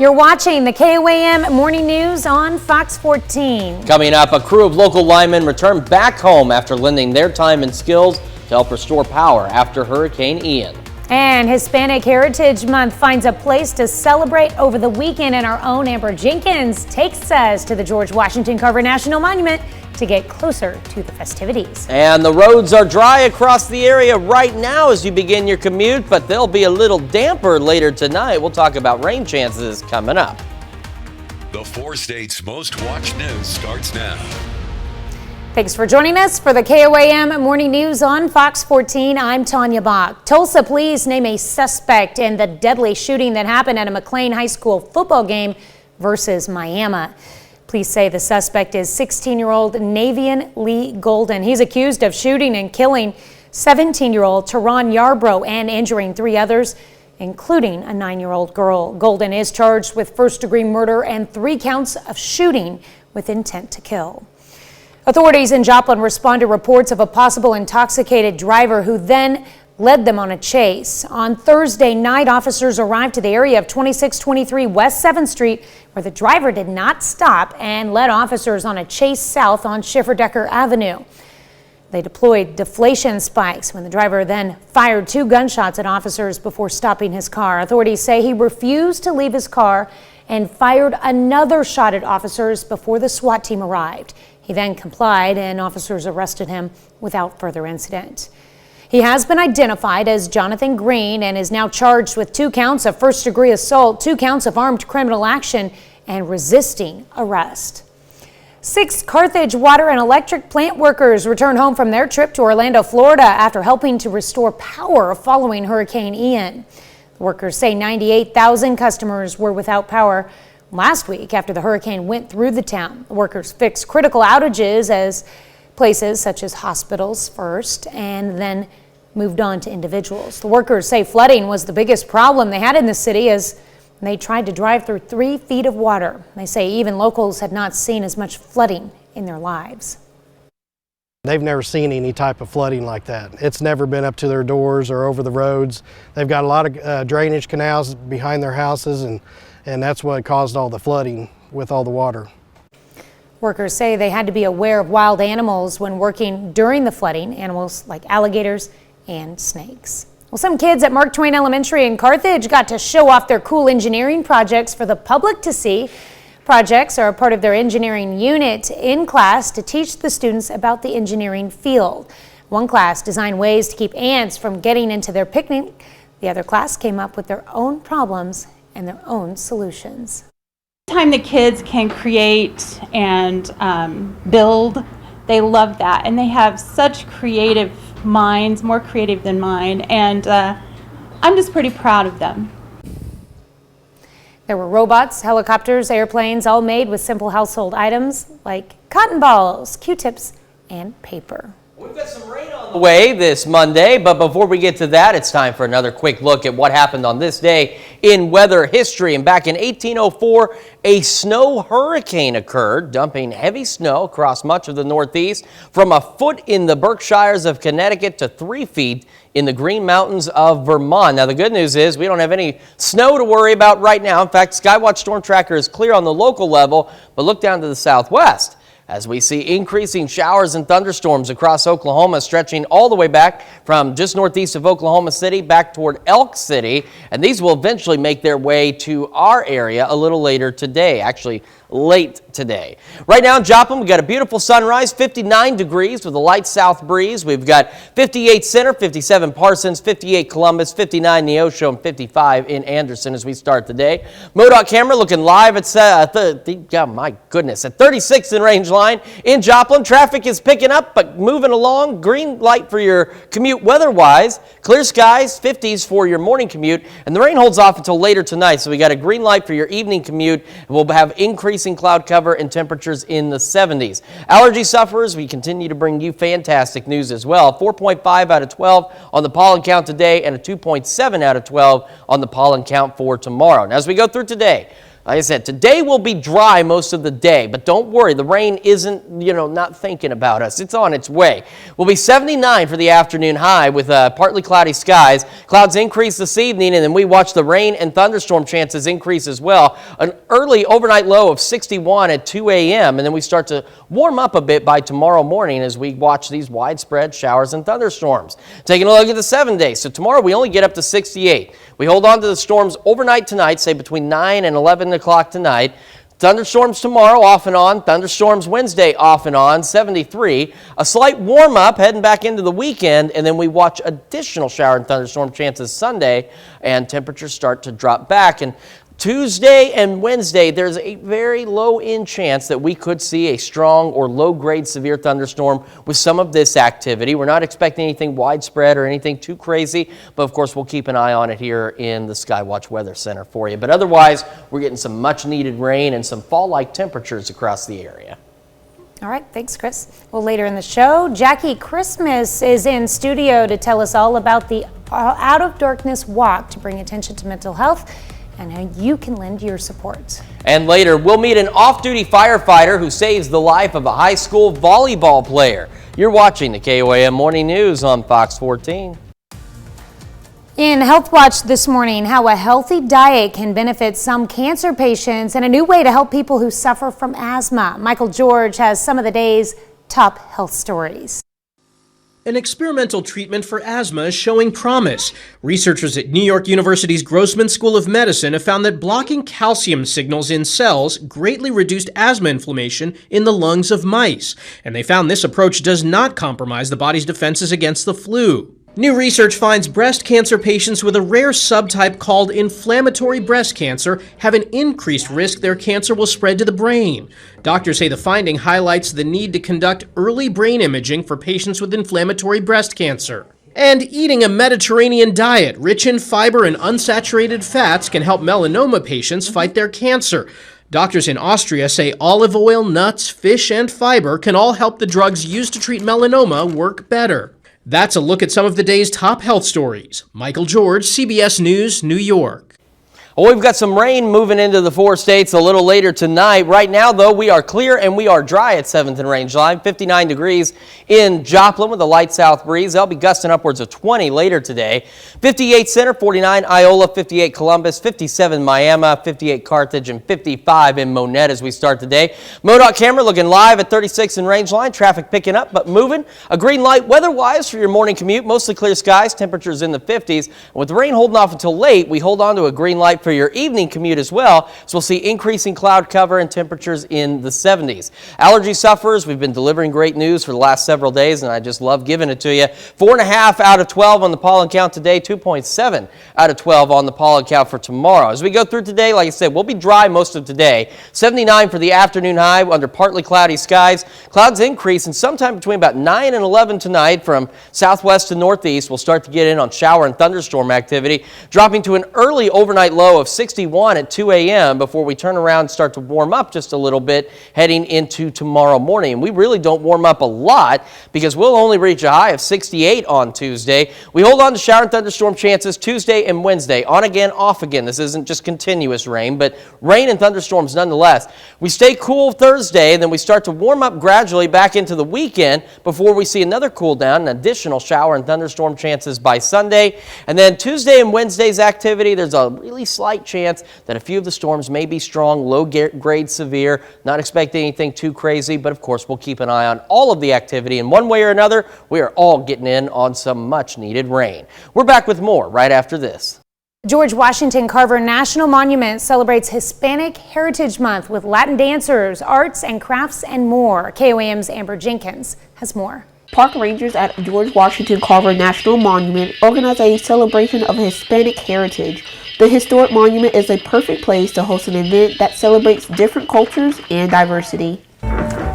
You're watching the KOAM Morning News on Fox 14. Coming up, a crew of local linemen returned back home after lending their time and skills to help restore power after Hurricane Ian. And Hispanic Heritage Month finds a place to celebrate over the weekend, and our own Amber Jenkins takes us to the George Washington Carver National Monument to get closer to the festivities. And the roads are dry across the area right now as you begin your commute, but they'll be a little damper later tonight. We'll talk about rain chances coming up. The 4 states' most watched news starts now. Thanks for joining us for the KOAM Morning News on Fox 14. I'm Tanya Bach. Tulsa police name a suspect in the deadly shooting that happened at a McLean High School football game versus Miami. Police say the suspect is 16-year-old Navian Lee Golden. He's accused of shooting and killing 17-year-old Teron Yarbrough and injuring 3 others, including a 9-year-old girl. Golden is charged with first-degree murder and 3 counts of shooting with intent to kill. Authorities in Joplin respond to reports of a possible intoxicated driver who then led them on a chase. On Thursday night, officers arrived to the area of 2623 West 7th Street, where the driver did not stop and led officers on a chase south on Schifferdecker Avenue. They deployed deflation spikes when the driver then fired 2 gunshots at officers before stopping his car. Authorities say he refused to leave his car and fired another shot at officers before the SWAT team arrived. He then complied and officers arrested him without further incident. He has been identified as Jonathan Green and is now charged with 2 counts of first-degree assault, 2 counts of armed criminal action, and resisting arrest. 6 Carthage water and electric plant workers returned home from their trip to Orlando, Florida after helping to restore power following Hurricane Ian. The workers say 98,000 customers were without power last week after the hurricane went through the town. The workers fixed critical outages as places such as hospitals first and then moved on to individuals. The workers say flooding was the biggest problem they had in the city as they tried to drive through 3 feet of water. They say even locals had not seen as much flooding in their lives. They've never seen any type of flooding like that. It's never been up to their doors or over the roads. They've got a lot of drainage canals behind their houses, and that's what caused all the flooding with all the water. Workers say they had to be aware of wild animals when working during the flooding, animals like alligators and snakes. Well, some kids at Mark Twain Elementary in Carthage got to show off their cool engineering projects for the public to see. Projects are a part of their engineering unit in class to teach the students about the engineering field. One class designed ways to keep ants from getting into their picnic. The other class came up with their own problems and their own solutions. Time the kids can create and build, they love that, and they have such creative minds, more creative than mine, and I'm just pretty proud of them. There were robots, helicopters, airplanes, all made with simple household items like cotton balls, Q-tips, and paper. We've got some rain on the way this Monday, but before we get to that, it's time for another quick look at what happened on this day in weather history. And back in 1804, a snow hurricane occurred, dumping heavy snow across much of the Northeast from a foot in the Berkshires of Connecticut to 3 feet in the Green Mountains of Vermont. Now, the good news is we don't have any snow to worry about right now. In fact, Skywatch Storm Tracker is clear on the local level, but look down to the southwest as we see increasing showers and thunderstorms across Oklahoma, stretching all the way back from just northeast of Oklahoma City back toward Elk City. And these will eventually make their way to our area a little later today, actually late today. Right now in Joplin, we've got a beautiful sunrise, 59 degrees with a light south breeze. We've got 58 Center, 57 Parsons, 58 Columbus, 59 Neosho, and 55 in Anderson as we start the day. MoDOT camera looking live at, oh my goodness, at 36 in range line in Joplin. Traffic is picking up, but moving along. Green light for your commute weather-wise. Clear skies, 50s for your morning commute, and the rain holds off until later tonight, so we got a green light for your evening commute, and we'll have increasing cloud cover and temperatures in the 70s. Allergy sufferers, we continue to bring you fantastic news as well. 4.5 out of 12 on the pollen count today and a 2.7 out of 12 on the pollen count for tomorrow. And as we go through today, Like I said, today will be dry most of the day, but don't worry, the rain isn't, not thinking about us. It's on its way. We'll be 79 for the afternoon high with partly cloudy skies. Clouds increase this evening, and then we watch the rain and thunderstorm chances increase as well. An early overnight low of 61 at 2 a.m., and then we start to warm up a bit by tomorrow morning as we watch these widespread showers and thunderstorms. Taking a look at the 7 days. So tomorrow we only get up to 68. We hold on to the storms overnight tonight, say between 9 and 11 o'clock tonight. Thunderstorms tomorrow off and on. Thunderstorms Wednesday off and on, 73. A slight warm up heading back into the weekend, and then we watch additional shower and thunderstorm chances Sunday, and temperatures start to drop back. And Tuesday and Wednesday, there's a very low-end chance that we could see a strong or low-grade severe thunderstorm with some of this activity. We're not expecting anything widespread or anything too crazy, but of course we'll keep an eye on it here in the Skywatch Weather Center for you. But otherwise, we're getting some much-needed rain and some fall-like temperatures across the area. All right, thanks, Chris. Well, later in the show, Jackie Christmas is in studio to tell us all about the Out of Darkness Walk to bring attention to mental health and how you can lend your support. And later, we'll meet an off-duty firefighter who saves the life of a high school volleyball player. You're watching the KOAM Morning News on Fox 14. In Health Watch this morning, how a healthy diet can benefit some cancer patients and a new way to help people who suffer from asthma. Michael George has some of the day's top health stories. An experimental treatment for asthma is showing promise. Researchers at New York University's Grossman School of Medicine have found that blocking calcium signals in cells greatly reduced asthma inflammation in the lungs of mice. And they found this approach does not compromise the body's defenses against the flu. New research finds breast cancer patients with a rare subtype called inflammatory breast cancer have an increased risk their cancer will spread to the brain. Doctors say the finding highlights the need to conduct early brain imaging for patients with inflammatory breast cancer. And eating a Mediterranean diet rich in fiber and unsaturated fats can help melanoma patients fight their cancer. Doctors in Austria say olive oil, nuts, fish, and fiber can all help the drugs used to treat melanoma work better. That's a look at some of the day's top health stories. Michael George, CBS News, New York. Well, we've got some rain moving into the 4 states a little later tonight. Right now, though, we are clear and we are dry at 7th and Range Line. 59 degrees in Joplin with a light south breeze. They'll be gusting upwards of 20 later today. 58 Center, 49 Iola, 58 Columbus, 57 Miami, 58 Carthage, and 55 in Monette as we start the day. MoDOT camera looking live at 36 in Range Line. Traffic picking up but moving. A green light weather-wise for your morning commute. Mostly clear skies, temperatures in the 50s. And with the rain holding off until late, we hold on to a green light for your evening commute as well. So we'll see increasing cloud cover and temperatures in the 70s. Allergy sufferers, we've been delivering great news for the last several days, and I just love giving it to you. 4.5 out of 12 on the pollen count today, 2.7 out of 12 on the pollen count for tomorrow. As we go through today, like I said, we'll be dry most of today. 79 for the afternoon high under partly cloudy skies. Clouds increase, and sometime between about 9 and 11 tonight from southwest to northeast, we'll start to get in on shower and thunderstorm activity, dropping to an early overnight low of 61 at 2 a.m. before we turn around and start to warm up just a little bit heading into tomorrow morning. And we really don't warm up a lot because we'll only reach a high of 68 on Tuesday. We hold on to shower and thunderstorm chances Tuesday and Wednesday. On again, off again. This isn't just continuous rain, but rain and thunderstorms nonetheless. We stay cool Thursday, and then we start to warm up gradually back into the weekend before we see another cool down and additional shower and thunderstorm chances by Sunday. And then Tuesday and Wednesday's activity, there's a really slight chance that a few of the storms may be strong, low grade severe. Not expecting anything too crazy, but of course we'll keep an eye on all of the activity. In one way or another, we are all getting in on some much needed rain. We're back with more right after this. George Washington Carver National Monument celebrates Hispanic Heritage Month with Latin dancers, arts and crafts, and more. KOAM's Amber Jenkins has more. Park rangers at George Washington Carver National Monument organize a celebration of Hispanic heritage. The historic monument is a perfect place to host an event that celebrates different cultures and diversity.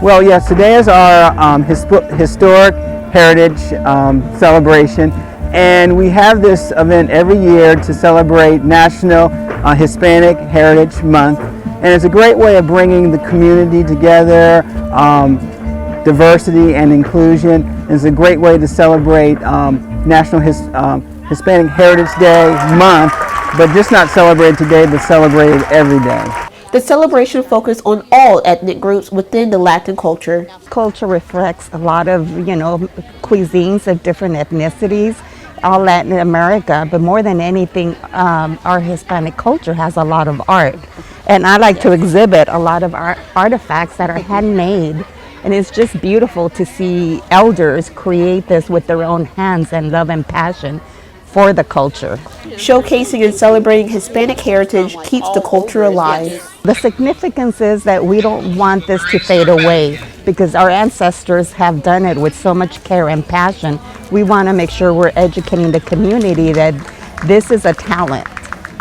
Well, yes, today is our historic heritage celebration, and we have this event every year to celebrate National Hispanic Heritage Month, and it's a great way of bringing the community together, diversity and inclusion. It's a great way to celebrate National Hispanic Heritage Day month, but just not celebrated today, but celebrated every day. The celebration focused on all ethnic groups within the Latin culture. Culture reflects a lot of, cuisines of different ethnicities, all Latin America, but more than anything, our Hispanic culture has a lot of art. And I like to exhibit a lot of artifacts that are handmade. And it's just beautiful to see elders create this with their own hands and love and passion for the culture. Showcasing and celebrating Hispanic heritage keeps the culture alive. The significance is that we don't want this to fade away because our ancestors have done it with so much care and passion. We want to make sure we're educating the community that this is a talent,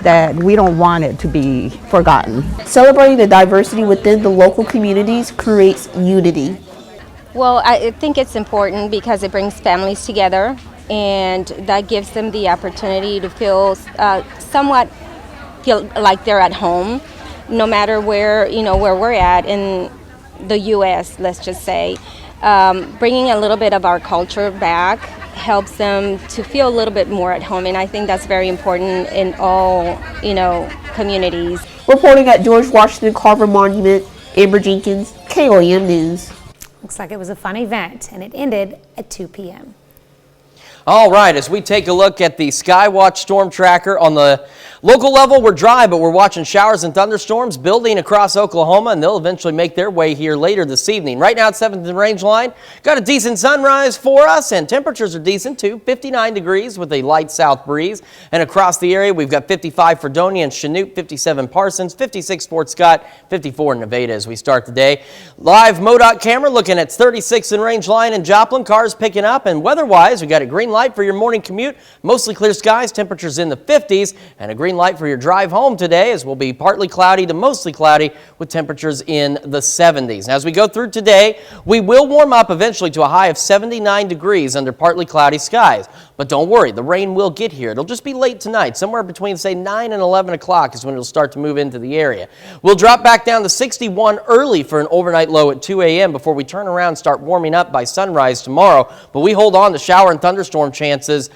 that we don't want it to be forgotten. Celebrating the diversity within the local communities creates unity. Well, I think it's important because it brings families together, and that gives them the opportunity to feel like they're at home, no matter where we're at in the U.S. Let's just say, bringing a little bit of our culture back helps them to feel a little bit more at home, and I think that's very important in all communities. Reporting at George Washington Carver Monument, Amber Jenkins, KOAM News. Looks like it was a fun event, and it ended at 2 p.m. All right, as we take a look at the Skywatch storm tracker on the local level, we're dry, but we're watching showers and thunderstorms building across Oklahoma, and they'll eventually make their way here later this evening. Right now, at 7th and Range Line, got a decent sunrise for us, and temperatures are decent too. 59 degrees with a light south breeze. And across the area, we've got 55 for Donia and Chanute, 57 Parsons, 56 Fort Scott, 54 Nevada as we start the day. Live MoDOT camera looking at 36 in Range Line and Joplin. Cars picking up, and weather-wise, we got a green light for your morning commute. Mostly clear skies, temperatures in the 50s, and a green light for your drive home today, as we'll be partly cloudy to mostly cloudy with temperatures in the 70s. Now, as we go through today, we will warm up eventually to a high of 79 degrees under partly cloudy skies. But don't worry, the rain will get here. It'll just be late tonight. Somewhere between, say, 9 and 11 o'clock is when it'll start to move into the area. We'll drop back down to 61 early for an overnight low at 2 a.m. before we turn around and start warming up by sunrise tomorrow. But we hold on to shower and thunderstorm chances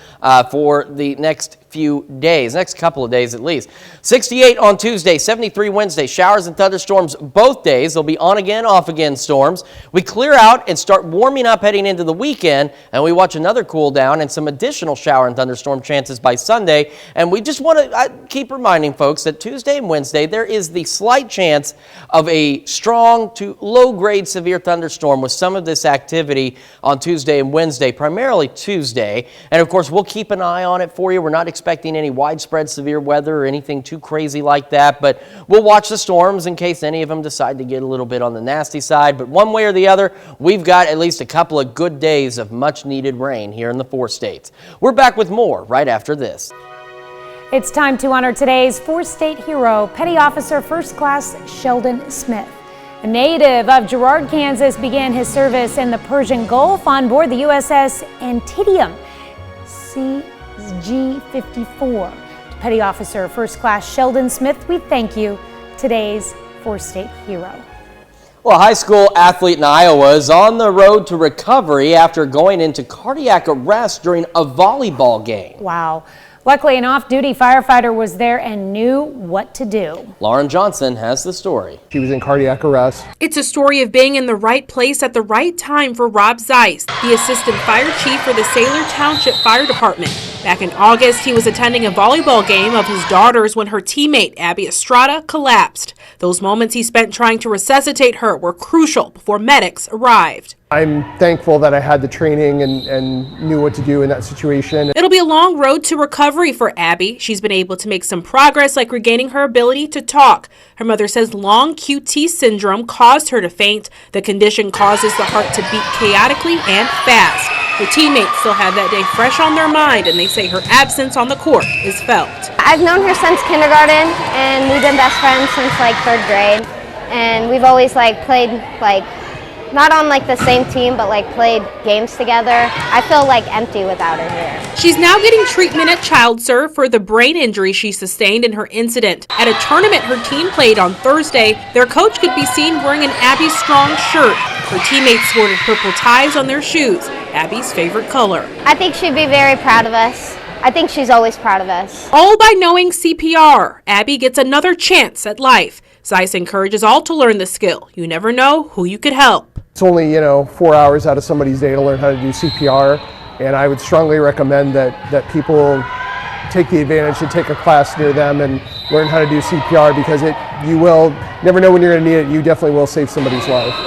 for the next few days, next couple of days at least. 68 on Tuesday, 73 Wednesday, showers and thunderstorms both days. They'll be on again, off again storms. We clear out and start warming up heading into the weekend, and we watch another cool down and some additional shower and thunderstorm chances by Sunday. And we just want to keep reminding folks that Tuesday and Wednesday, there is the slight chance of a strong to low-grade severe thunderstorm with some of this activity on Tuesday and Wednesday, primarily Tuesday. And of course, we'll keep an eye on it for you. We're not expecting any widespread severe weather or anything too crazy like that, but we'll watch the storms in case any of them decide to get a little bit on the nasty side. But one way or the other, we've got at least a couple of good days of much needed rain here in the 4 states. We're back with more right after this. It's time to honor today's 4-state hero, Petty Officer First Class Sheldon Smith. A native of Girard, Kansas, began his service in the Persian Gulf on board the USS Antietam CG-54. To Petty Officer First Class Sheldon Smith, we thank you, today's 4-state hero. Well, a high school athlete in Iowa is on the road to recovery after going into cardiac arrest during a volleyball game. Wow. Luckily, an off-duty firefighter was there and knew what to do. Lauren Johnson has the story. She was in cardiac arrest. It's a story of being in the right place at the right time for Rob Zeiss, the assistant fire chief for the Saylor Township Fire Department. Back in August, he was attending a volleyball game of his daughter's when her teammate, Abby Estrada, collapsed. Those moments he spent trying to resuscitate her were crucial before medics arrived. I'm thankful that I had the training and knew what to do in that situation. It'll be a long road to recovery for Abby. She's been able to make some progress, like regaining her ability to talk. Her mother says long QT syndrome caused her to faint. The condition causes the heart to beat chaotically and fast. Her teammates still have that day fresh on their mind, and they say her absence on the court is felt. I've known her since kindergarten, and we've been best friends since like 3rd grade. And we've always played not on the same team, but played games together. I feel empty without her here. She's now getting treatment at ChildServe for the brain injury she sustained in her incident. At a tournament her team played on Thursday, their coach could be seen wearing an Abby Strong shirt. Her teammates sported purple ties on their shoes, Abby's favorite color. I think she'd be very proud of us. I think she's always proud of us. All by knowing CPR, Abby gets another chance at life. Zeiss encourages all to learn the skill. You never know who you could help. It's only, 4 hours out of somebody's day to learn how to do CPR, and I would strongly recommend that people take the advantage to take a class near them and learn how to do CPR, because you will never know when you're going to need it. You definitely will save somebody's life.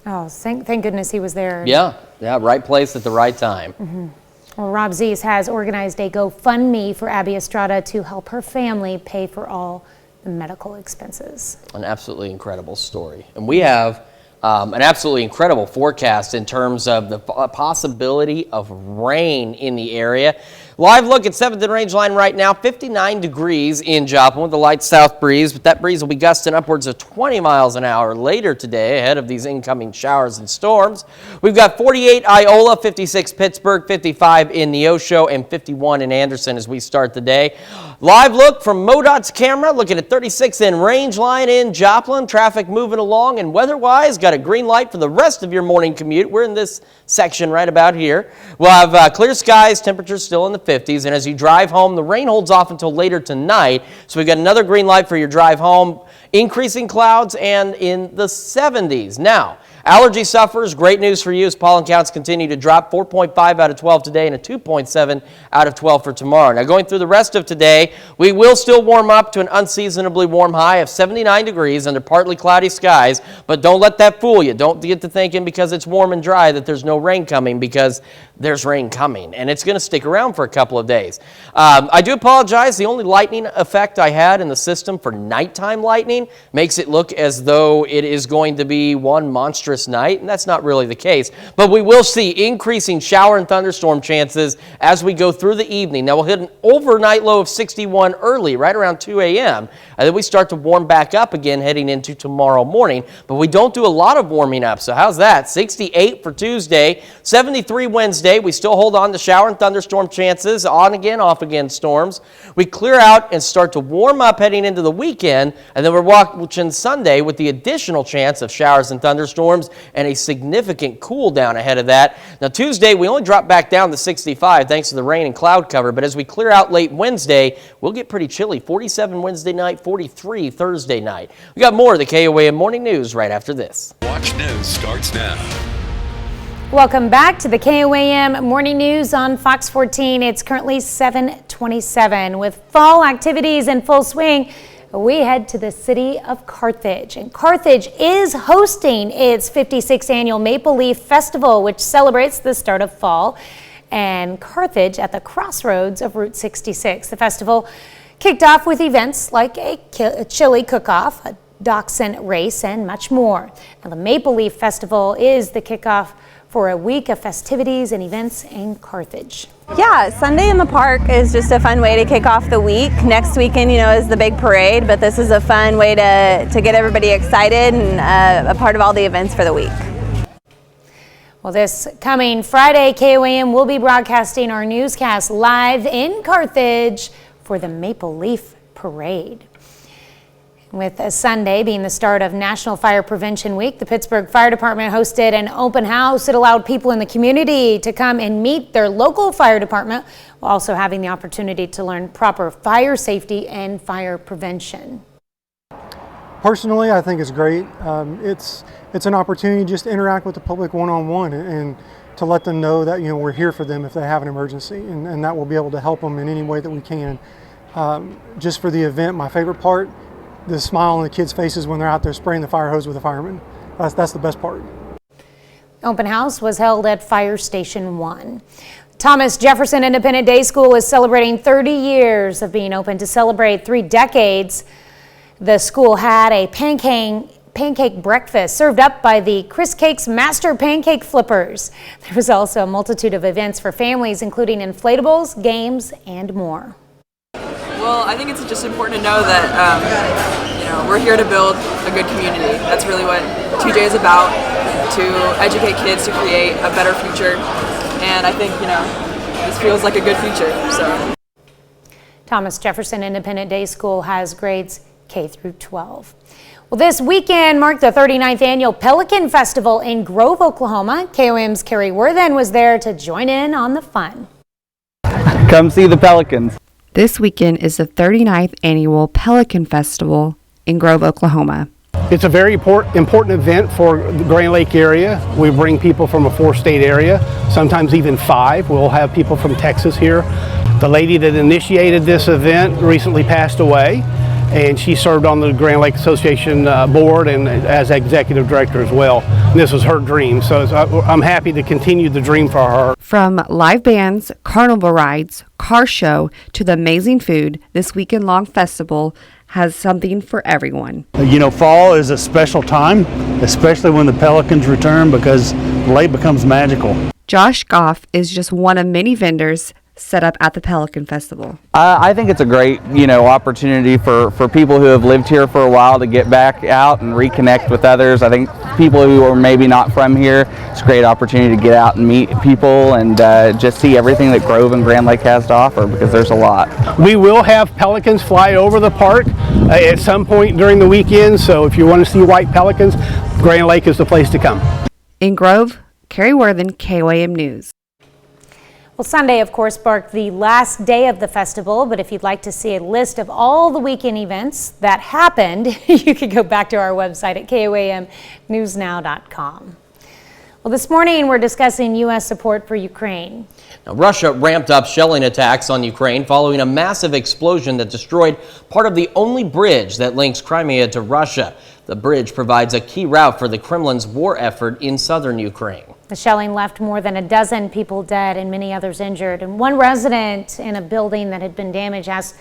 Oh, thank goodness he was there. Yeah, right place at the right time. Mm-hmm. Well, Rob Zeiss has organized a GoFundMe for Abby Estrada to help her family pay for all the medical expenses. An absolutely incredible story. And we have an absolutely incredible forecast in terms of the possibility of rain in the area. Live look at 7th and Rangeline right now, 59 degrees in Joplin with a light south breeze, but that breeze will be gusting upwards of 20 miles an hour later today ahead of these incoming showers and storms. We've got 48 Iola, 56 Pittsburgh, 55 in Neosho, and 51 in Anderson as we start the day. Live look from MoDOT's camera, looking at 36 in Rangeline in Joplin. Traffic moving along, and weather-wise, got a green light for the rest of your morning commute. We're in this section right about here. We'll have clear skies, temperatures still in the 50s, and as you drive home, the rain holds off until later tonight. So we've got another green light for your drive home. Increasing clouds and in the 70s. Now, allergy sufferers, great news for you as pollen counts continue to drop. 4.5 out of 12 today and a 2.7 out of 12 for tomorrow. Now, going through the rest of today, we will still warm up to an unseasonably warm high of 79 degrees under partly cloudy skies, but don't let that fool you. Don't get to thinking because it's warm and dry that there's no rain coming, because there's rain coming, and it's going to stick around for a couple of days. I do apologize. The only lightning effect I had in the system for nighttime lightning makes it look as though it is going to be one monstrous night, and that's not really the case. But we will see increasing shower and thunderstorm chances as we go through the evening. Now, we'll hit an overnight low of 61 early, right around 2 a.m., and then we start to warm back up again heading into tomorrow morning. But we don't do a lot of warming up, so how's that? 68 for Tuesday, 73 Wednesday. We still hold on to shower and thunderstorm chances, on again, off again storms. We clear out and start to warm up heading into the weekend, and then we're watching Sunday with the additional chance of showers and thunderstorms and a significant cool down ahead of that. Now, Tuesday, we only drop back down to 65 thanks to the rain and cloud cover, but as we clear out late Wednesday, we'll get pretty chilly. 47 Wednesday night, 43 Thursday night. We got more of the KOAM Morning News right after this. Watch News starts now. Welcome back to the KOAM Morning News on Fox 14. It's currently 7:27. With fall activities in full swing, we head to the city of Carthage. And Carthage is hosting its 56th annual Maple Leaf Festival, which celebrates the start of fall. And Carthage at the crossroads of Route 66. The festival kicked off with events like a chili cook-off, a dachshund race, and much more. Now, the Maple Leaf Festival is the kickoff for a week of festivities and events in Carthage. Yeah, Sunday in the Park is just a fun way to kick off the week. Next weekend, is the big parade, but this is a fun way to get everybody excited and a part of all the events for the week. Well, this coming Friday, KOAM will be broadcasting our newscast live in Carthage for the Maple Leaf Parade. With Sunday being the start of National Fire Prevention Week, the Pittsburgh Fire Department hosted an open house. It allowed people in the community to come and meet their local fire department while also having the opportunity to learn proper fire safety and fire prevention. Personally, I think it's great. It's an opportunity just to interact with the public one-on-one and to let them know that we're here for them if they have an emergency, and that we'll be able to help them in any way that we can. Just for the event, my favorite part, the smile on the kids' faces when they're out there spraying the fire hose with the firemen. That's the best part. Open house was held at Fire Station 1. Thomas Jefferson Independent Day School is celebrating 30 years of being open. To celebrate 3 decades, the school had a pancake breakfast served up by the Chris Cake's Master Pancake Flippers. There was also a multitude of events for families, including inflatables, games, and more. Well, I think it's just important to know that, we're here to build a good community. That's really what TJ is about, to educate kids to create a better future. And I think, this feels like a good future, so. Thomas Jefferson Independent Day School has grades K through 12. Well, this weekend marked the 39th annual Pelican Festival in Grove, Oklahoma. KOAM's Carrie Worthen was there to join in on the fun. Come see the Pelicans. This weekend is the 39th annual Pelican Festival in Grove, Oklahoma. It's a very important event for the Grand Lake area. We bring people from a 4-state area, sometimes even 5. We'll have people from Texas here. The lady that initiated this event recently passed away, and she served on the Grand Lake Association board and as executive director as well. And this was her dream, so I'm happy to continue the dream for her. From live bands, carnival rides, car show, to the amazing food, this weekend-long festival has something for everyone. You know, fall is a special time, especially when the Pelicans return, because the lake becomes magical. Josh Goff is just one of many vendors set up at the Pelican Festival. I think it's a great, opportunity for people who have lived here for a while to get back out and reconnect with others. I think people who are maybe not from here, it's a great opportunity to get out and meet people and just see everything that Grove and Grand Lake has to offer, because there's a lot. We will have pelicans fly over the park at some point during the weekend, so if you want to see white pelicans, Grand Lake is the place to come. In Grove, Carrie Worthen, KOAM News. Well, Sunday, of course, marked the last day of the festival, but if you'd like to see a list of all the weekend events that happened, you can go back to our website at KOAMnewsnow.com. Well, this morning we're discussing U.S. support for Ukraine. Now, Russia ramped up shelling attacks on Ukraine following a massive explosion that destroyed part of the only bridge that links Crimea to Russia. The bridge provides a key route for the Kremlin's war effort in southern Ukraine. The shelling left more than a dozen people dead and many others injured. And one resident in a building that had been damaged asked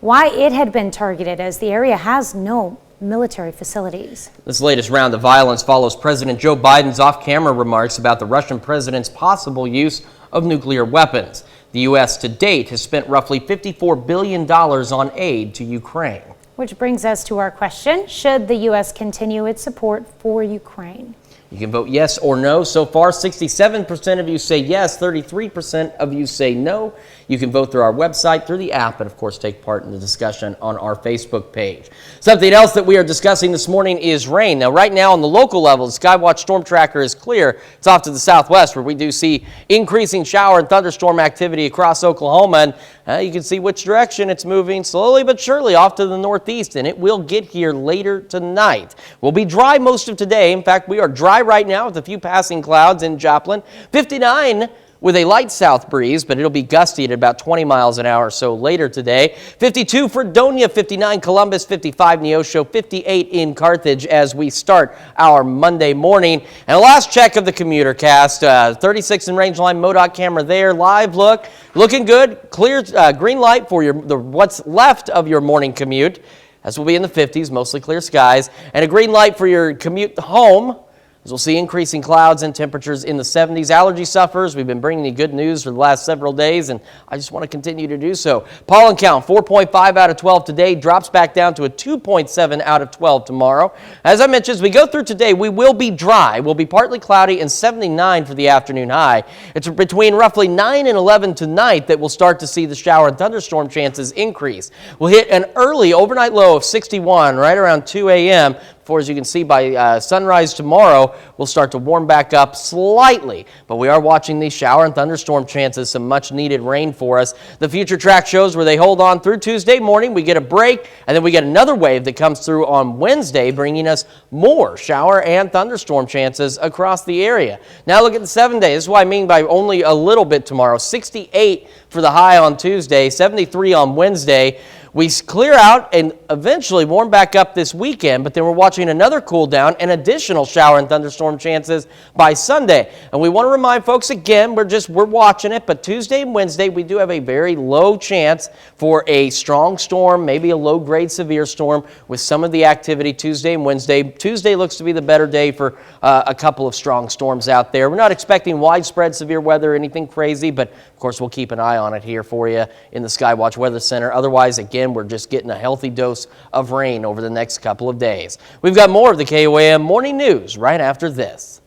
why it had been targeted, as the area has no military facilities. This latest round of violence follows President Joe Biden's off-camera remarks about the Russian president's possible use of nuclear weapons. The U.S. to date has spent roughly $54 billion on aid to Ukraine. Which brings us to our question: should the U.S. continue its support for Ukraine? You can vote yes or no. So far, 67% of you say yes, 33% of you say no. You can vote through our website, through the app, and of course take part in the discussion on our Facebook page. Something else that we are discussing this morning is rain. Now, right now on the local level, the Skywatch storm tracker is clear. It's off to the southwest, where we do see increasing shower and thunderstorm activity across Oklahoma. And you can see which direction it's moving, slowly but surely off to the northeast, and it will get here later tonight. We'll be dry most of today. In fact, we are dry right now with a few passing clouds in Joplin. 59 with a light south breeze, but it'll be gusty at about 20 miles an hour or so later today. 52 Fredonia, 59 Columbus, 55 Neosho, 58 in Carthage as we start our Monday morning. And a last check of the commuter cast, 36 in Rangeline, MoDOT camera there, live look, looking good, clear, green light for what's left of your morning commute. As we'll be in the 50s, mostly clear skies, and a green light for your commute home, as we'll see increasing clouds and temperatures in the 70s. Allergy sufferers, we've been bringing you good news for the last several days, and I just want to continue to do so. Pollen count, 4.5 out of 12 today, drops back down to a 2.7 out of 12 tomorrow. As I mentioned, as we go through today, we will be dry. We'll be partly cloudy and 79 for the afternoon high. It's between roughly 9 and 11 tonight that we'll start to see the shower and thunderstorm chances increase. We'll hit an early overnight low of 61 right around 2 a.m. Before, as you can see, by sunrise tomorrow, we'll start to warm back up slightly. But we are watching these shower and thunderstorm chances, some much needed rain for us. The future track shows where they hold on through Tuesday morning. We get a break, and then we get another wave that comes through on Wednesday, bringing us more shower and thunderstorm chances across the area. Now look at the 7 day. This is what I mean by only a little bit tomorrow. 68 for the high on Tuesday, 73 on Wednesday. We clear out and eventually warm back up this weekend, but then we're watching another cool down and additional shower and thunderstorm chances by Sunday. And we want to remind folks again, we're watching it, but Tuesday and Wednesday we do have a very low chance for a strong storm, maybe a low-grade severe storm with some of the activity Tuesday and Wednesday. Tuesday looks to be the better day for a couple of strong storms out there. We're not expecting widespread severe weather or anything crazy, but of course we'll keep an eye on it here for you in the Skywatch Weather Center. Otherwise, again, we're just getting a healthy dose of rain over the next couple of days. We've got more of the KOAM Morning News right after this.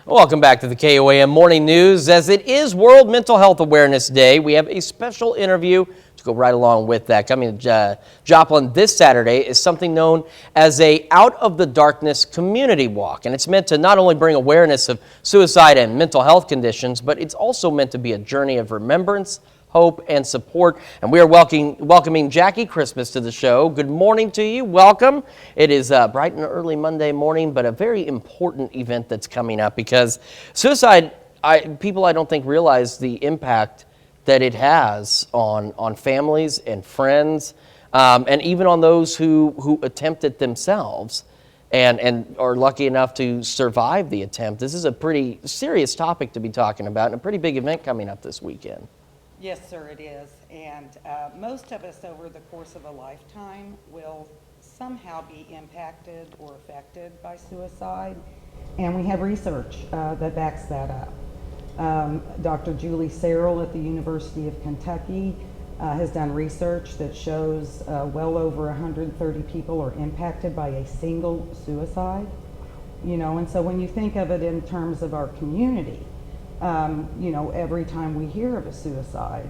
Welcome back to the KOAM Morning News. As it is World Mental Health Awareness Day, we have a special interview to go right along with that. Coming to Joplin this Saturday is something known as a Out of the Darkness community walk. And it's meant to not only bring awareness of suicide and mental health conditions, but it's also meant to be a journey of remembrance, hope, and support. And we are welcoming Jackie Christmas to the show. Good morning to you. Welcome. It is bright and early Monday morning, but a very important event that's coming up because suicide, people I don't think realize the impact that it has on families and friends, and even on those who attempt it themselves and are lucky enough to survive the attempt. This is a pretty serious topic to be talking about and a pretty big event coming up this weekend. Yes, sir, it is. And most of us over the course of a lifetime will somehow be impacted or affected by suicide. And we have research that backs that up. Dr. Julie Searle at the University of Kentucky has done research that shows well over 130 people are impacted by a single suicide. And so when you think of it in terms of our community, every time we hear of a suicide,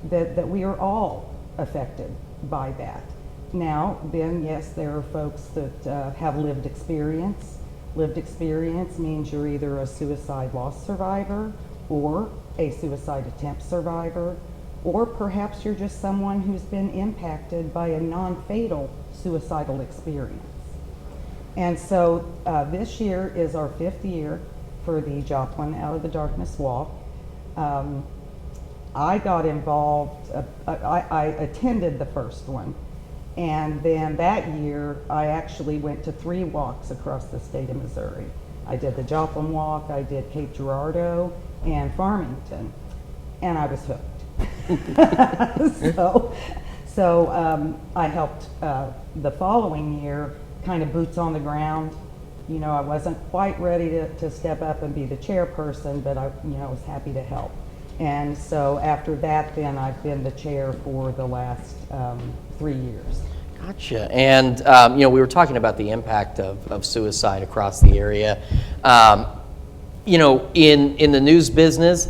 that we are all affected by that. Now, then, yes, there are folks that have lived experience. Lived experience means you're either a suicide loss survivor or a suicide attempt survivor, or perhaps you're just someone who's been impacted by a non-fatal suicidal experience. And so this year is our 5th year for the Joplin Out of the Darkness Walk. I got involved, I attended the first one, and then that year I actually went to 3 walks across the state of Missouri. I did the Joplin Walk, I did Cape Girardeau, and Farmington, and I was hooked. So I helped the following year, kind of boots on the ground. I wasn't quite ready to step up and be the chairperson, but I was happy to help. And so after that, then I've been the chair for the last 3 years. Gotcha. And, we were talking about the impact of suicide across the area. In the news business,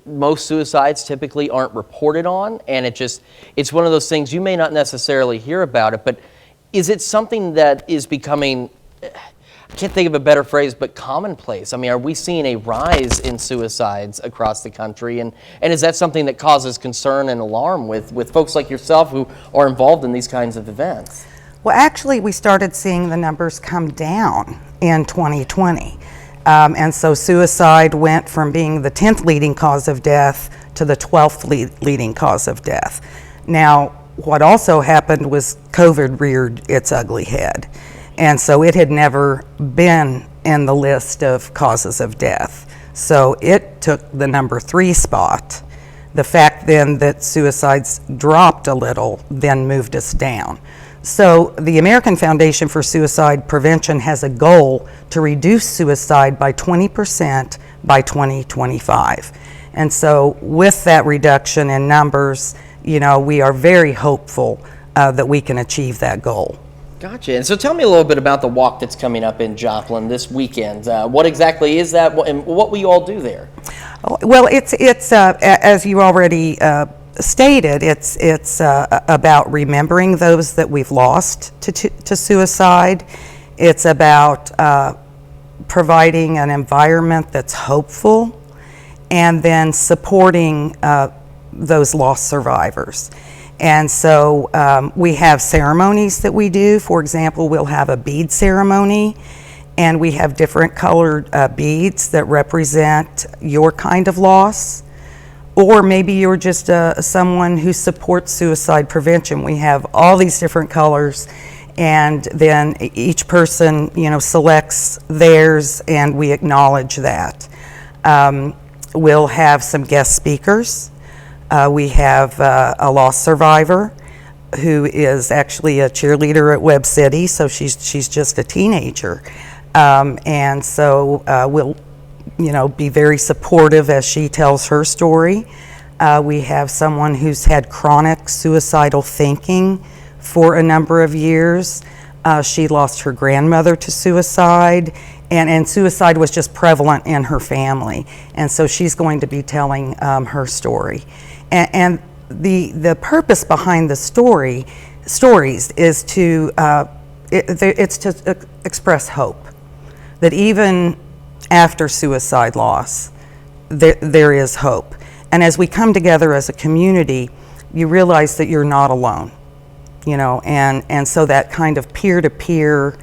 most suicides typically aren't reported on, and it's one of those things you may not necessarily hear about it, but is it something that is becoming, I can't think of a better phrase, but commonplace? I mean, are we seeing a rise in suicides across the country, and is that something that causes concern and alarm with folks like yourself who are involved in these kinds of events? Well, actually, we started seeing the numbers come down in 2020. And so suicide went from being the 10th leading cause of death to the 12th leading cause of death. Now, what also happened was COVID reared its ugly head. And so it had never been in the list of causes of death. So it took the number 3 spot. The fact then that suicides dropped a little then moved us down. So the American Foundation for Suicide Prevention has a goal to reduce suicide by 20% by 2025. And so with that reduction in numbers, we are very hopeful that we can achieve that goal. Gotcha. And so tell me a little bit about the walk that's coming up in Joplin this weekend. What exactly is that, and what will you all do there? Well, it's as you already stated, it's about remembering those that we've lost to suicide. It's about providing an environment that's hopeful, and then supporting those lost survivors. And so we have ceremonies that we do. For example, we'll have a bead ceremony, and we have different colored beads that represent your kind of loss. Or maybe you're just someone who supports suicide prevention. We have all these different colors, and then each person, selects theirs, and we acknowledge that. We'll have some guest speakers. We have a lost survivor who is actually a cheerleader at Webb City, so she's just a teenager. And so we'll be very supportive as she tells her story. We have someone who's had chronic suicidal thinking for a number of years. She lost her grandmother to suicide, and suicide was just prevalent in her family. And so she's going to be telling her story. And the purpose behind the stories is to express hope, that even after suicide loss, there is hope. And as we come together as a community, you realize that you're not alone, you know, and so that kind of peer-to-peer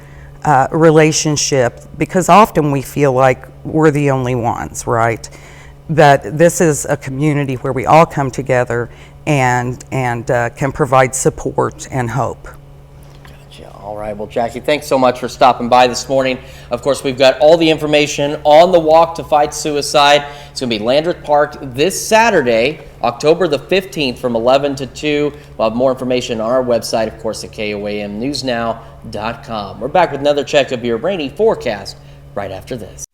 relationship, because often we feel like we're the only ones, right? That this is a community where we all come together and can provide support and hope. All right, well, Jackie, thanks so much for stopping by this morning. Of course, we've got all the information on the Walk to Fight Suicide. It's going to be Landreth Park this Saturday, October the 15th from 11 to 2. We'll have more information on our website, of course, at KOAMnewsnow.com. We're back with another check of your rainy forecast right after this.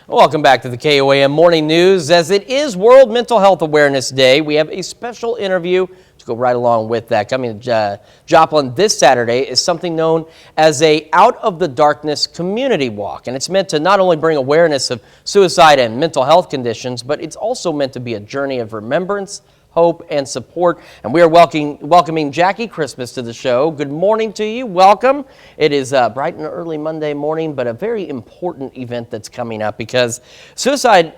Welcome back to the KOAM Morning News. As it is World Mental Health Awareness Day, we have a special interview to go right along with that. Coming to Joplin this Saturday is something known as a Out of the Darkness community walk. And it's meant to not only bring awareness of suicide and mental health conditions, but it's also meant to be a journey of remembrance, hope, and support. And we are welcoming Jackie Christmas to the show. Good morning to you. Welcome. It is bright and early Monday morning, but a very important event that's coming up because suicide,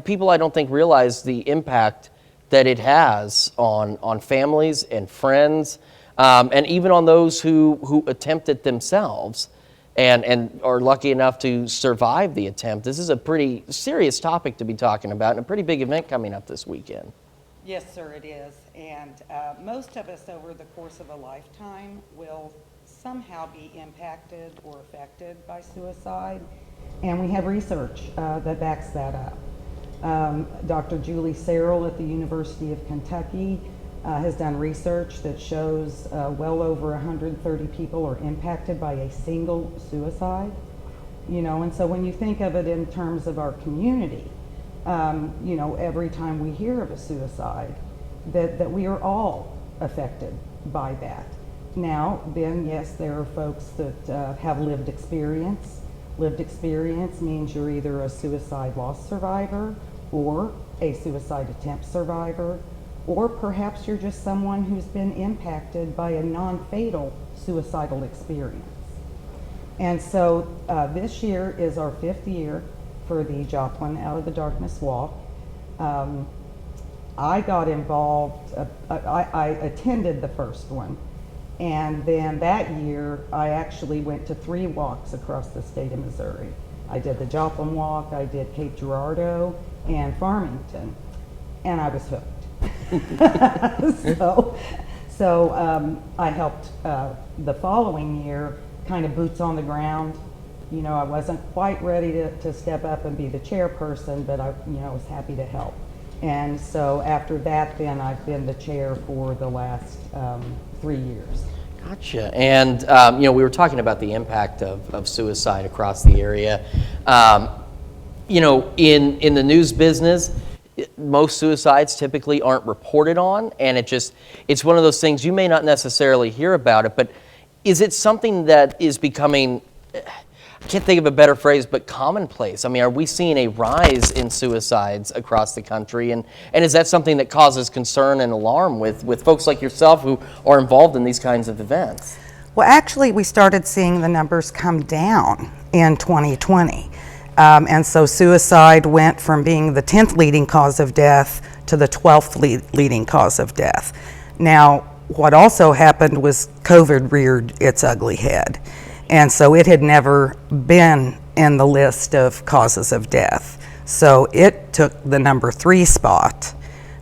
people I don't think realize the impact that it has on families and friends, and even on those who attempt it themselves and are lucky enough to survive the attempt. This is a pretty serious topic to be talking about and a pretty big event coming up this weekend. Yes, sir, it is. And most of us over the course of a lifetime will somehow be impacted or affected by suicide. And we have research that backs that up. Dr. Julie Searle at the University of Kentucky has done research that shows well over 130 people are impacted by a single suicide. You know, and so when you think of it in terms of our community, you know, every time we hear of a suicide, that we are all affected by that. Now, then, yes, there are folks that have lived experience. Lived experience means you're either a suicide loss survivor or a suicide attempt survivor, or perhaps you're just someone who's been impacted by a non-fatal suicidal experience. And so this year is our 5th year for the Joplin Out of the Darkness Walk. I got involved, I attended the first one, and then that year I actually went to 3 walks across the state of Missouri. I did the Joplin Walk, I did Cape Girardeau, and Farmington, and I was hooked. So I helped the following year, kind of boots on the ground. You know, I wasn't quite ready to step up and be the chairperson, but I was happy to help. And so after that, then I've been the chair for the last 3 years. Gotcha. And, we were talking about the impact of suicide across the area. In the news business, most suicides typically aren't reported on, and it's one of those things you may not necessarily hear about it, but is it something that is becoming, I can't think of a better phrase, but commonplace? I mean, are we seeing a rise in suicides across the country? And is that something that causes concern and alarm with folks like yourself who are involved in these kinds of events? Well, actually, we started seeing the numbers come down in 2020. And so suicide went from being the 10th leading cause of death to the 12th leading cause of death. Now, what also happened was COVID reared its ugly head. And so it had never been in the list of causes of death. So it took the number 3 spot.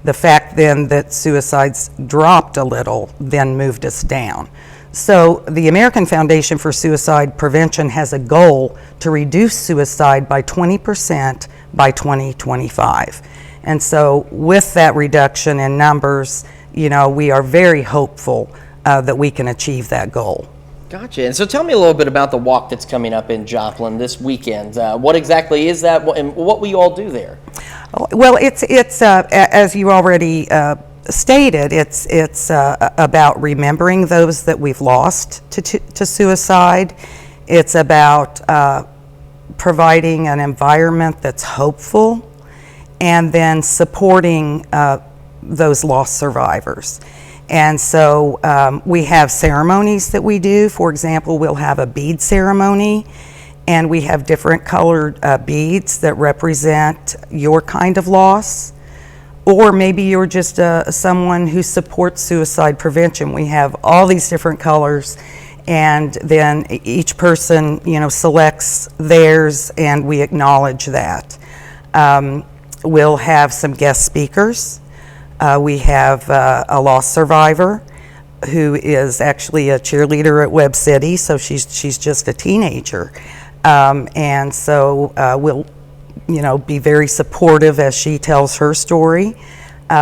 The fact then that suicides dropped a little then moved us down. So the American Foundation for Suicide Prevention has a goal to reduce suicide by 20% by 2025. And so with that reduction in numbers, we are very hopeful that we can achieve that goal. Gotcha. And so tell me a little bit about the walk that's coming up in Joplin this weekend. What exactly is that, and what will you all do there? Well, it's as you already stated, it's about remembering those that we've lost to suicide. It's about providing an environment that's hopeful, and then supporting those lost survivors. And so we have ceremonies that we do. For example, we'll have a bead ceremony, and we have different colored beads that represent your kind of loss. or maybe you're just someone who supports suicide prevention. We have all these different colors, and then each person, selects theirs, and we acknowledge that. We'll have some guest speakers. We have a loss survivor who is actually a cheerleader at Webb City, so she's just a teenager. And so we'll be very supportive as she tells her story.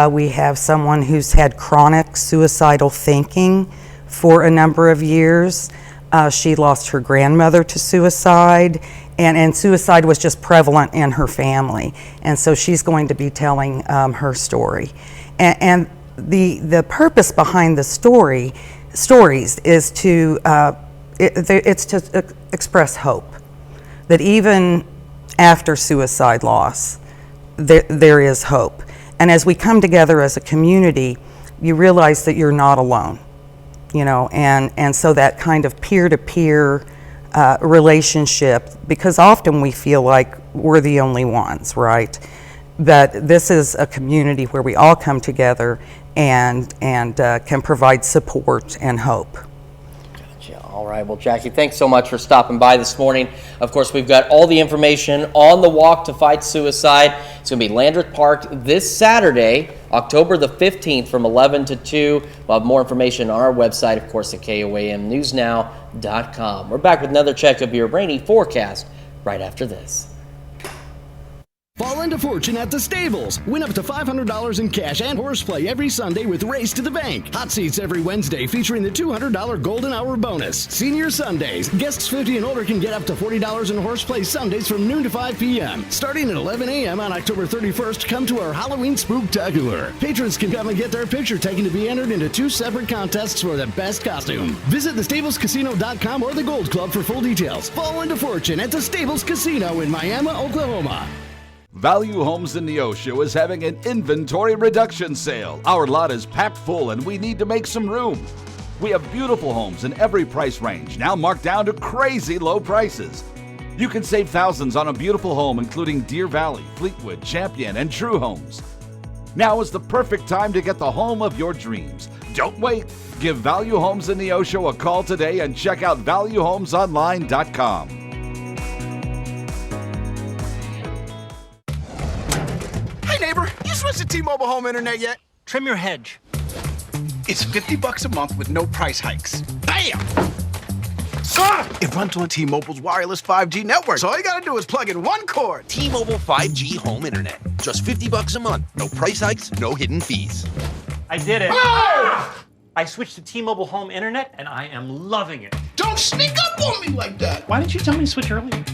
We have someone who's had chronic suicidal thinking for a number of years. She lost her grandmother to suicide, and suicide was just prevalent in her family. And so she's going to be telling her story. And the purpose behind the stories is to express hope, that even after suicide loss, there is hope. And as we come together as a community, you realize that you're not alone, and so that kind of peer-to-peer relationship, because often we feel like we're the only ones, right? But this is a community where we all come together and can provide support and hope. All right, well, Jackie, thanks so much for stopping by this morning. Of course, we've got all the information on the Walk to Fight Suicide. It's going to be Landreth Park this Saturday, October the 15th from 11 to 2. We'll have more information on our website, of course, at KOAMnewsnow.com. We're back with another check of your rainy forecast right after this. Fall into fortune at the Stables. Win up to $500 in cash and horseplay every Sunday with Race to the Bank. Hot seats every Wednesday featuring the $200 Golden Hour bonus. Senior Sundays. Guests 50 and older can get up to $40 in horseplay Sundays from noon to 5 p.m. Starting at 11 a.m. on October 31st, come to our Halloween Spooktacular. Patrons can come and get their picture taken to be entered into 2 separate contests for the best costume. Visit thestablescasino.com or the Gold Club for full details. Fall into fortune at the Stables Casino in Miami, Oklahoma. Value Homes in Neosho is having an inventory reduction sale. Our lot is packed full and we need to make some room. We have beautiful homes in every price range, now marked down to crazy low prices. You can save thousands on a beautiful home including Deer Valley, Fleetwood, Champion, and True Homes. Now is the perfect time to get the home of your dreams. Don't wait. Give Value Homes in Neosho a call today and check out valuehomesonline.com. Hey neighbor, you switched to T-Mobile home internet yet? Trim your hedge. It's $50 a month with no price hikes. Bam! It runs on T-Mobile's wireless 5G network, so all you gotta do is plug in one cord. T-Mobile 5G home internet. Just $50 a month. No price hikes, no hidden fees. I did it. Ah! I switched to T-Mobile home internet and I am loving it. Don't sneak up on me like that. Why didn't you tell me to switch earlier?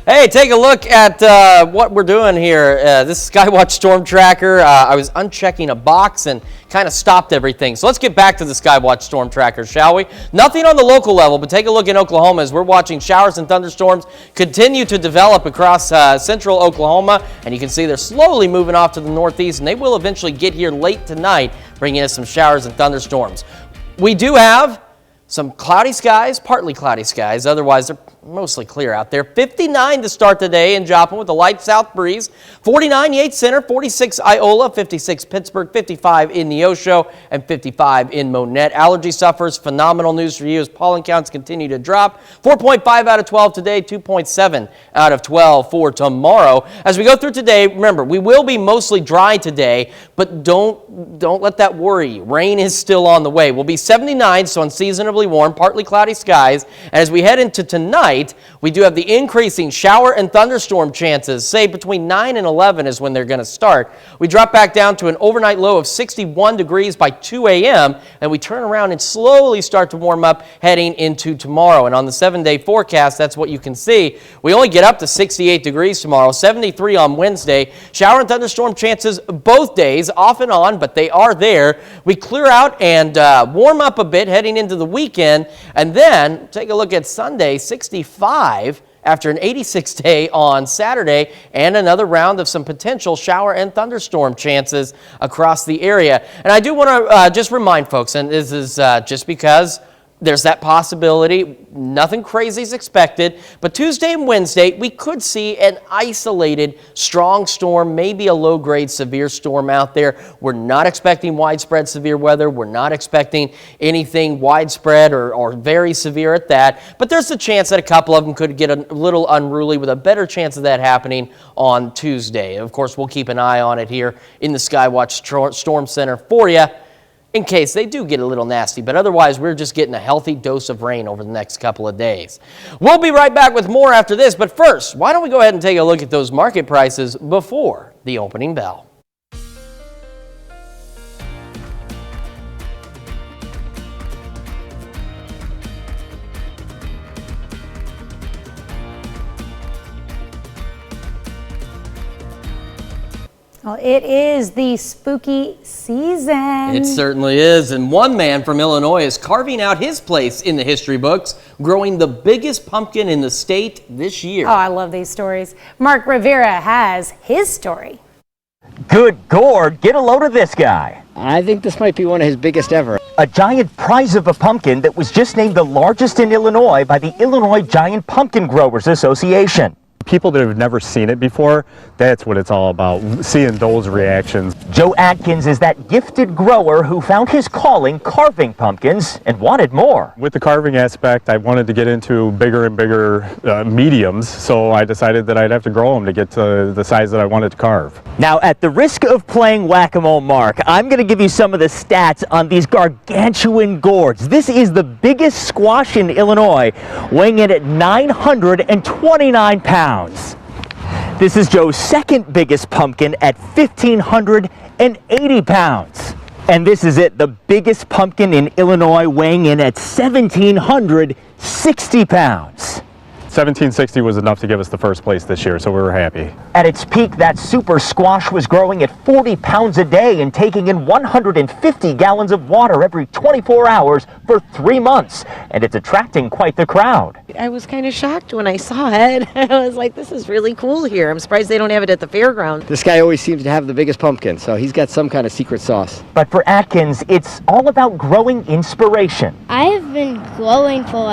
Hey, take a look at what we're doing here. This is Skywatch Storm Tracker. I was unchecking a box and kind of stopped everything. So let's get back to the Skywatch Storm Tracker, shall we? Nothing on the local level, but take a look in Oklahoma as we're watching showers and thunderstorms continue to develop across central Oklahoma. And you can see they're slowly moving off to the northeast, and they will eventually get here late tonight, bringing us some showers and thunderstorms. We do have some cloudy skies, partly cloudy skies. Otherwise, they're mostly clear out there. 59 to start the day in Joplin with a light south breeze. 49 Yates Center, 46 Iola, 56 Pittsburgh, 55 in Neosho, and 55 in Monette. Allergy Sufferers, phenomenal news for you as pollen counts continue to drop. 4.5 out of 12 today, 2.7 out of 12 for tomorrow. As we go through today, remember, we will be mostly dry today, but don't let that worry you. Rain is still on the way. We'll be 79, so unseasonably warm, partly cloudy skies. And as we head into tonight, tonight, we do have the increasing shower and thunderstorm chances. Say between 9 and 11 is when they're going to start. We drop back down to an overnight low of 61 degrees by 2 a.m. and we turn around and slowly start to warm up heading into tomorrow. And on the 7-day forecast, that's what you can see. We only get up to 68 degrees tomorrow, 73 on Wednesday. Shower and thunderstorm chances both days, off and on, but they are there. We clear out and warm up a bit heading into the weekend. And then take a look at Sunday, 65 after an 86 day on Saturday, and another round of some potential shower and thunderstorm chances across the area. And I do want to just remind folks, and this is just because there's that possibility. Nothing crazy is expected, but Tuesday and Wednesday, we could see an isolated strong storm, maybe a low-grade severe storm out there. We're not expecting widespread severe weather. We're not expecting anything widespread or very severe at that, but there's a chance that a couple of them could get a little unruly, with a better chance of that happening on Tuesday. Of course, we'll keep an eye on it here in the Skywatch Storm Center for you, in case they do get a little nasty. But otherwise, we're just getting a healthy dose of rain over the next couple of days. We'll be right back with more after this. But first, why don't we go ahead and take a look at those market prices before the opening bell. Well, it is the spooky season. It certainly is. And one man from Illinois is carving out his place in the history books, growing the biggest pumpkin in the state this year. Oh, I love these stories. Mark Rivera has his story. Good gourd, get a load of this guy. I think this might be one of his biggest ever. A giant prize of a pumpkin that was just named the largest in Illinois by the Illinois Giant Pumpkin Growers Association. People that have never seen it before, that's what it's all about, seeing those reactions. Joe Atkins is that gifted grower who found his calling carving pumpkins and wanted more. With the carving aspect, I wanted to get into bigger and bigger mediums, so I decided that I'd have to grow them to get to the size that I wanted to carve. Now, at the risk of playing whack-a-mole, Mark, I'm going to give you some of the stats on these gargantuan gourds. This is the biggest squash in Illinois, weighing in at 929 pounds. This is Joe's second biggest pumpkin at 1,580 pounds. And this is it, the biggest pumpkin in Illinois, weighing in at 1,760 pounds. 1760 was enough to give us the first place this year, so we were happy. At its peak, that super squash was growing at 40 pounds a day and taking in 150 gallons of water every 24 hours for 3 months. And it's attracting quite the crowd. I was kind of shocked when I saw it. I was like, this is really cool here. I'm surprised they don't have it at the fairground. This guy always seems to have the biggest pumpkin, so he's got some kind of secret sauce. But for Atkins, it's all about growing inspiration. I have been growing for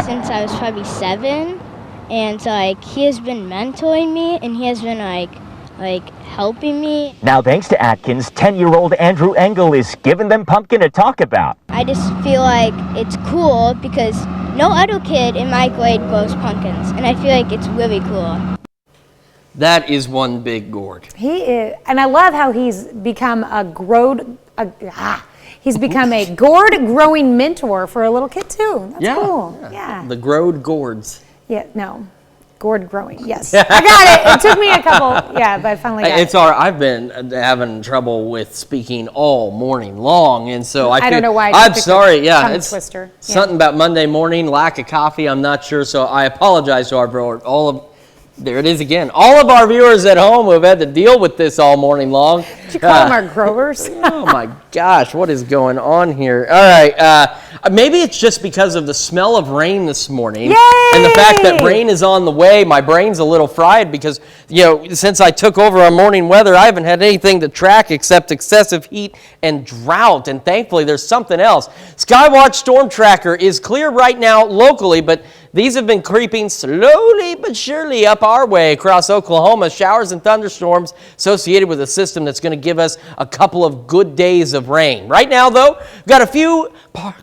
since I was probably 7. And he has been mentoring me, and he has been helping me. Now, thanks to Atkins, 10-year-old Andrew Engel is giving them pumpkin to talk about. I just feel like it's cool because no other kid in my grade grows pumpkins, and I feel like it's really cool. That is one big gourd. He is, and I love how he's become a he's become a gourd growing mentor for a little kid too. That's cool. Yeah. The growed gourds. Yeah, no. Gourd growing, yes. I got it. It took me a couple, but I finally got it. It's all right. I've been having trouble with speaking all morning long, and so I don't know why. I'm sorry. Yeah, it's twister. Something about Monday morning, lack of coffee. I'm not sure, so I apologize to there it is again. All of our viewers at home who have had to deal with this all morning long. Did you call them our growers? Oh my gosh, what is going on here? All right, maybe it's just because of the smell of rain this morning. Yay! And the fact that rain is on the way. My brain's a little fried because, since I took over our morning weather, I haven't had anything to track except excessive heat and drought. And thankfully, there's something else. Skywatch Storm Tracker is clear right now locally, but these have been creeping slowly but surely up our way across Oklahoma. Showers and thunderstorms associated with a system that's going to give us a couple of good days of rain. Right now, though, we've got a few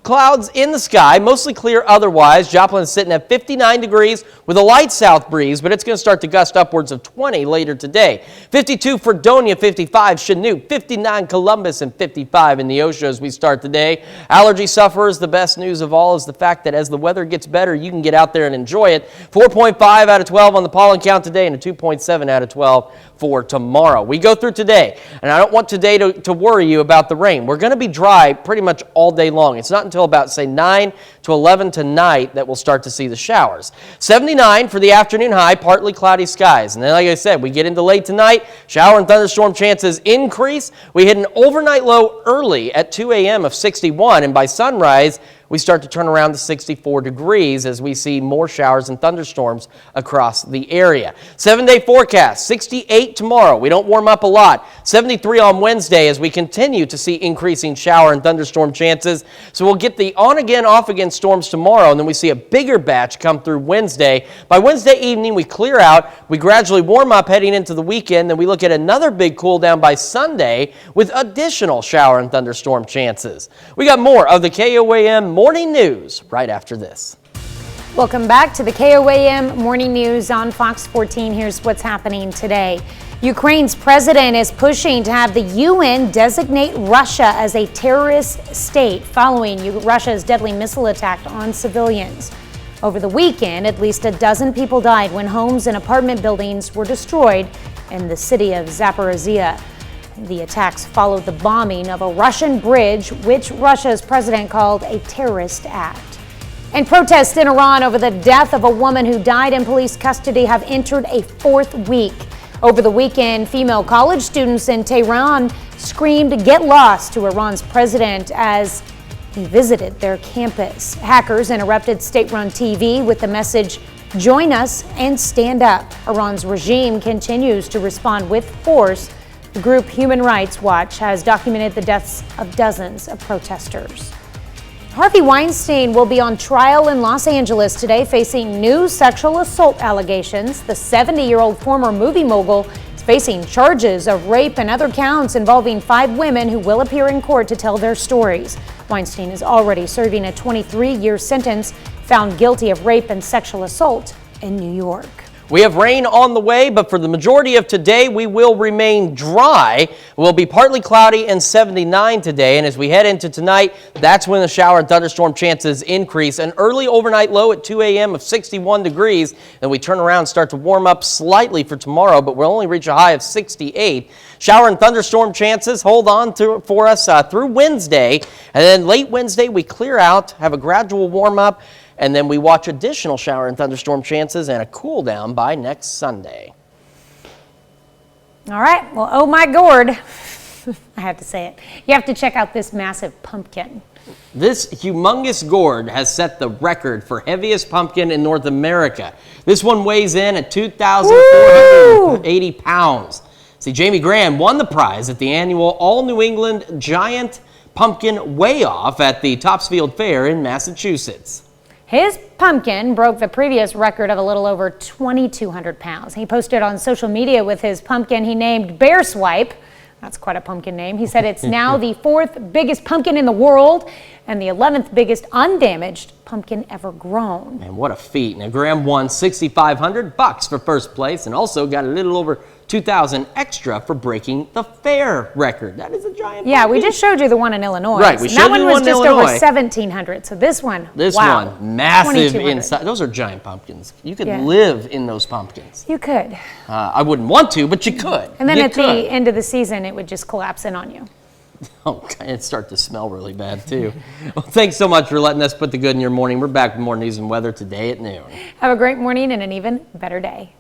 clouds in the sky, mostly clear otherwise. Joplin's sitting at 59 degrees with a light south breeze, but it's going to start to gust upwards of 20 later today. 52 Fredonia, 55 Chinook, 59 Columbus, and 55 in Neosho as we start the day. Allergy Sufferers, the best news of all is the fact that as the weather gets better, you can get out out there and enjoy it. 4.5 out of 12 on the pollen count today and a 2.7 out of 12 for tomorrow. We go through today, and I don't want today to worry you about the rain. We're going to be dry pretty much all day long. It's not until about, say, 9 to 11 tonight that we'll start to see the showers. 79 for the afternoon high, partly cloudy skies. And then, like I said, we get into late tonight, shower and thunderstorm chances increase. We hit an overnight low early at 2 a.m. of 61, and by sunrise, we start to turn around to 64 degrees as we see more showers and thunderstorms across the area. 7-day forecast, 68 tomorrow. We don't warm up a lot. 73 on Wednesday as we continue to see increasing shower and thunderstorm chances. So we'll get the on-again, off-again storms tomorrow, and then we see a bigger batch come through Wednesday. By Wednesday evening, we clear out. We gradually warm up heading into the weekend. Then we look at another big cool down by Sunday with additional shower and thunderstorm chances. We got more of the KOAM Morning News right after this. Welcome back to the KOAM Morning News on Fox 14. Here's what's happening today. Ukraine's president is pushing to have the UN designate Russia as a terrorist state following Russia's deadly missile attack on civilians. Over the weekend, at least a dozen people died when homes and apartment buildings were destroyed in the city of Zaporizhia. The attacks followed the bombing of a Russian bridge, which Russia's president called a terrorist act. And protests in Iran over the death of a woman who died in police custody have entered a fourth week. Over the weekend, female college students in Tehran screamed "Get lost" to Iran's president as he visited their campus. Hackers interrupted state-run TV with the message, "Join us and stand up." Iran's regime continues to respond with force. The group Human Rights Watch has documented the deaths of dozens of protesters. Harvey Weinstein will be on trial in Los Angeles today, facing new sexual assault allegations. The 70-year-old former movie mogul is facing charges of rape and other counts involving 5 women who will appear in court to tell their stories. Weinstein is already serving a 23-year sentence, found guilty of rape and sexual assault in New York. We have rain on the way, but for the majority of today, we will remain dry. We'll be partly cloudy and 79 today. And as we head into tonight, that's when the shower and thunderstorm chances increase. An early overnight low at 2 a.m. of 61 degrees. Then we turn around and start to warm up slightly for tomorrow, but we'll only reach a high of 68. Shower and thunderstorm chances hold on for us through Wednesday. And then late Wednesday, we clear out, have a gradual warm up. And then we watch additional shower and thunderstorm chances and a cool down by next Sunday. All right, well, oh my gourd, I have to say it. You have to check out this massive pumpkin. This humongous gourd has set the record for heaviest pumpkin in North America. This one weighs in at 2,480 pounds. See, Jamie Graham won the prize at the annual All New England Giant Pumpkin Weigh-Off at the Topsfield Fair in Massachusetts. His pumpkin broke the previous record of a little over 2,200 pounds. He posted on social media with his pumpkin he named Bear Swipe. That's quite a pumpkin name. He said it's now the 4th biggest pumpkin in the world and the 11th biggest undamaged pumpkin ever grown. And what a feat. Now, Graham won $6,500 for first place and also got a little over $2,000 extra for breaking the fair record. That is a giant Yeah, pumpkin. We just showed you the one in Illinois. Right, we showed that you one was in just Illinois. over 1,700. So this one, This wow, one, massive 2,200. inside. Those are giant pumpkins. You could Yeah. live in those pumpkins. You could. I wouldn't want to, but you could. And then You at could. the end of the season, it would just collapse in on you. Oh, it'd start to smell really bad, too. Well, thanks so much for letting us put the good in your morning. We're back with more news and weather today at noon. Have a great morning and an even better day.